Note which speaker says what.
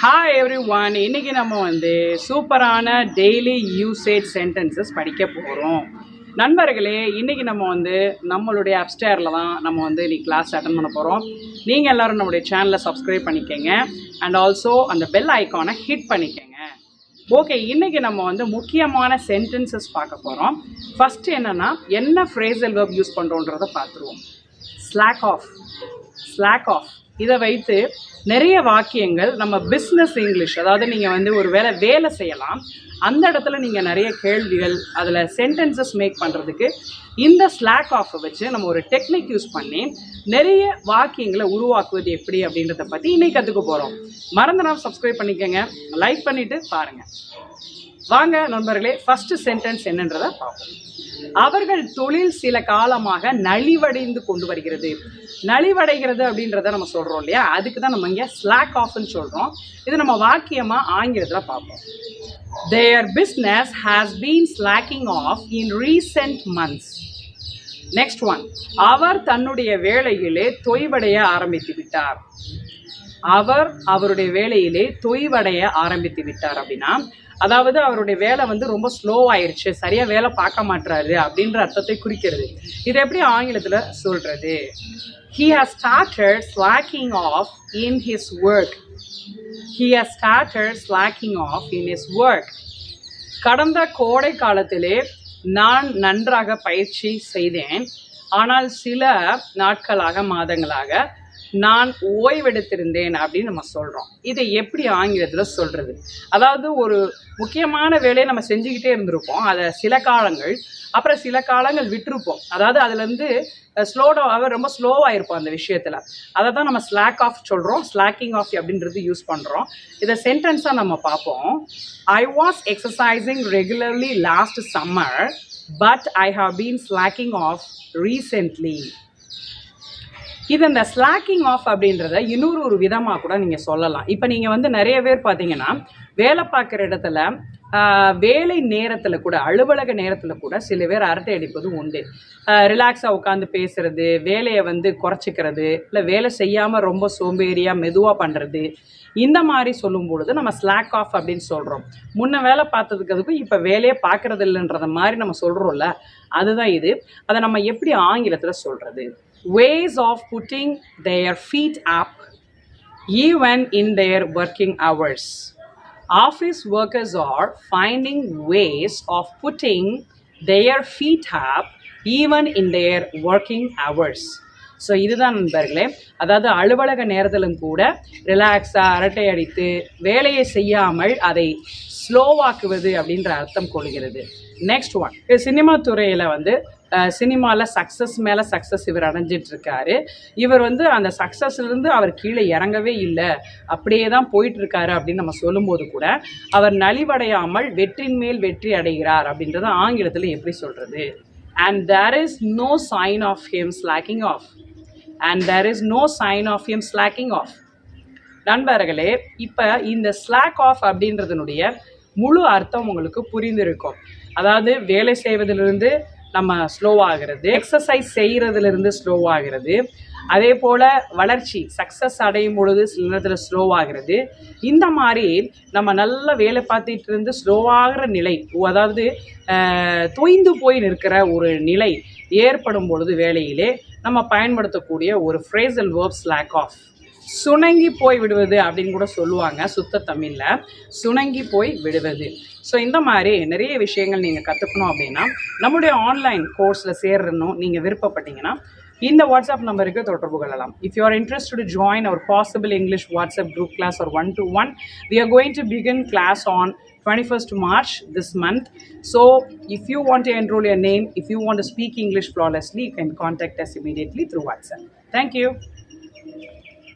Speaker 1: Hi every one, இன்றைக்கி நம்ம சூப்பரான டெய்லி யூசேஜ் சென்டென்சஸ் படிக்க போகிறோம். நண்பர்களே, இன்றைக்கி நம்ம நம்மளுடைய அப்ஸ்டேரில் தான் நம்ம இன்றைக்கி கிளாஸ் அட்டன் பண்ண போகிறோம். நீங்கள் எல்லோரும் நம்மளுடைய சேனலை சப்ஸ்கிரைப் பண்ணிக்கோங்க அண்ட் ஆல்சோ அந்த பெல் ஐக்கானை ஹிட் பண்ணிக்கோங்க. ஓகே, இன்றைக்கி நம்ம முக்கியமான சென்டென்சஸ் பார்க்க போகிறோம். ஃபஸ்ட்டு என்னென்னா, என்ன ஃப்ரேசல் வெர்ப் யூஸ் பண்ணுறோன்றதை பார்த்துருவோம். Slack of. ஸ்லாக் ஆஃப் இதை வைத்து நிறைய வாக்கியங்கள் நம்ம பிஸ்னஸ் இங்கிலீஷ், அதாவது நீங்கள் ஒரு வேலை செய்யலாம், அந்த இடத்துல நீங்கள் நிறைய கேள்விகள் அதில் சென்டென்சஸ் மேக் பண்ணுறதுக்கு இந்த ஸ்லாக் ஆஃபை வச்சு நம்ம ஒரு டெக்னிக் யூஸ் பண்ணி நிறைய வாக்கியங்களை உருவாக்குவது எப்படி அப்படின்றத பற்றி இன்றைக்கி கற்றுக்க போகிறோம். மறந்துடாம சப்ஸ்கிரைப் பண்ணிக்கோங்க, லைக் பண்ணிவிட்டு பாருங்கள். வாங்க நண்பர்களே, ஃபஸ்ட்டு சென்டென்ஸ் என்னன்றதை பார்ப்போம். அவர்கள் தொழில் சில காலமாக நலிவடைந்து கொண்டு வருகிறது. நலிவடைகிறது அப்படின்றத நம்ம சொல்கிறோம் இல்லையா, அதுக்கு தான் நம்ம இங்கே ஸ்லாக் ஆஃப்னு சொல்கிறோம். இது நம்ம வாக்கியமாக ஆங்கிலத்தில் பார்ப்போம். Their business has been slacking off in recent months. Next one. அவர் தன்னுடைய வேலையிலே தொய்வடைய ஆரம்பித்து விட்டார். அவருடைய வேலையிலே தொய்வடைய ஆரம்பித்து விட்டார் அப்படின்னா, அதாவது அவருடைய வேலை ரொம்ப ஸ்லோ ஆயிடுச்சு, சரியாக வேலை பார்க்க மாட்டுறாரு அப்படின்ற அர்த்தத்தை குறிக்கிறது. இது எப்படி ஆங்கிலத்தில் சொல்கிறது? He has started slacking off in his work. He has started slacking off in his work. கடந்த கோடை காலத்திலே நான் நன்றாக பயிற்சி செய்தேன், ஆனால் சில நாட்களாக மாதங்களாக நான் ஓய்வெடுத்திருந்தேன் அப்படின்னு நம்ம சொல்கிறோம். இதை எப்படி ஆங்கிலத்தில் சொல்கிறது? அதாவது ஒரு முக்கியமான வேலையை நம்ம செஞ்சுக்கிட்டே இருந்திருப்போம், அதை சில காலங்கள், அப்புறம் சில காலங்கள் விட்டுருப்போம். அதாவது அதுலேருந்து ஸ்லோடாக ரொம்ப ஸ்லோவாக இருப்போம் அந்த விஷயத்தில். அதை தான் நம்ம ஸ்லாக் ஆஃப் சொல்கிறோம், ஸ்லாக்கிங் ஆஃப் அப்படின்றது யூஸ் பண்ணுறோம். இதை சென்டென்ஸாக நம்ம பார்ப்போம். I was exercising regularly last summer but I have been slacking off recently. இது இந்த ஸ்லாக்கிங் ஆஃப் அப்படின்றத இன்னொரு விதமாக கூட நீங்கள் சொல்லலாம். இப்போ நீங்கள் நிறைய பேர் பார்த்தீங்கன்னா வேலை பார்க்குற இடத்துல வேலை நேரத்தில் கூட, அலுவலக நேரத்தில் கூட சில பேர் அரட்டை அடிப்பது உண்டு. ரிலாக்ஸாக உட்காந்து பேசுகிறது, வேலையை குறைச்சிக்கிறது, இல்லை வேலை செய்யாமல் ரொம்ப சோம்பேறியாக மெதுவாக பண்ணுறது, இந்த மாதிரி சொல்லும் பொழுது நம்ம ஸ்லாக் ஆஃப் அப்படின்னு சொல்கிறோம். முன்ன வேலை பார்த்ததுக்கு அதுக்கும் இப்போ வேலையே பார்க்குறது இல்லைன்றத மாதிரி நம்ம சொல்கிறோம்ல, அதுதான் இது. அதை நம்ம எப்படி ஆங்கிலத்தில் சொல்கிறது? Ways of putting their feet up even in their working hours. Office workers are finding ways of putting their feet up even in their working hours. So இதுதான் நண்பர்களே, அதாவது அலுவலக நேரத்திலும் கூட ரிலாக்ஸாக அரட்டை அடித்து வேலையை செய்யாமல் அதை ஸ்லோவாக்குவது அப்படின்ற அர்த்தம் கொள்கிறது. நெக்ஸ்ட் ஒன், சினிமா துறையில் சினிமாவில் சக்ஸஸ் மேலே சக்ஸஸ் இவர் அடைஞ்சிட்ருக்காரு. இவர் அந்த சக்ஸஸ்லேருந்து அவர் கீழே இறங்கவே இல்லை, அப்படியே தான் போயிட்டுருக்காரு அப்படின்னு நம்ம சொல்லும்போது கூட அவர் நலிவடையாமல் வெற்றின் மேல் வெற்றி அடைகிறார் அப்படின்றத ஆங்கிலத்தில் எப்படி சொல்கிறது? And there is no sign of him slacking off. And there is no sign of him slacking off. நண்பர்களே, இப்போ இந்த ஸ்லாக் ஆஃப் அப்படின்றதனுடைய முழு அர்த்தம் உங்களுக்கு புரிந்திருக்கும். அதாவது வேலை செய்வதிலிருந்து நம்ம ஸ்லோவாகிறது, எக்ஸசைஸ் செய்கிறதுலேருந்து ஸ்லோவாகிறது, அதே போல் வளர்ச்சி சக்ஸஸ் அடையும் பொழுது சில நேரத்தில் ஸ்லோவாகிறது. இந்த மாதிரி நம்ம நல்ல வேலை பார்த்துட்டு இருந்து ஸ்லோவாகிற நிலை, அதாவது தொய்ந்து போய் நிற்கிற ஒரு நிலை ஏற்படும் பொழுது வேலையிலே நம்ம பயன்படுத்தக்கூடிய ஒரு ஃப்ரேசல் வேர்ப் ஸ்லாக் ஆஃப். சுணங்கி போய் விடுவது அப்படின்னு கூட சொல்லுவாங்க சுத்த தமிழில், சுணங்கி போய் விடுவது. ஸோ இந்த மாதிரி நிறைய விஷயங்கள் நீங்கள் கற்றுக்கணும் அப்படின்னா நம்மளுடைய ஆன்லைன் கோர்ஸில் சேரணும் நீங்கள் விருப்பப்பட்டீங்கன்னா இந்த வாட்ஸ்அப் நம்பருக்கு தொடர்பு கொள்ளலாம். If you are interested to join our possible English WhatsApp group class or 1-to-1, we are going to begin class on 21st March this month. So if you want to enroll your name, if you want to speak English flawlessly, you can contact us immediately through WhatsApp. Thank you.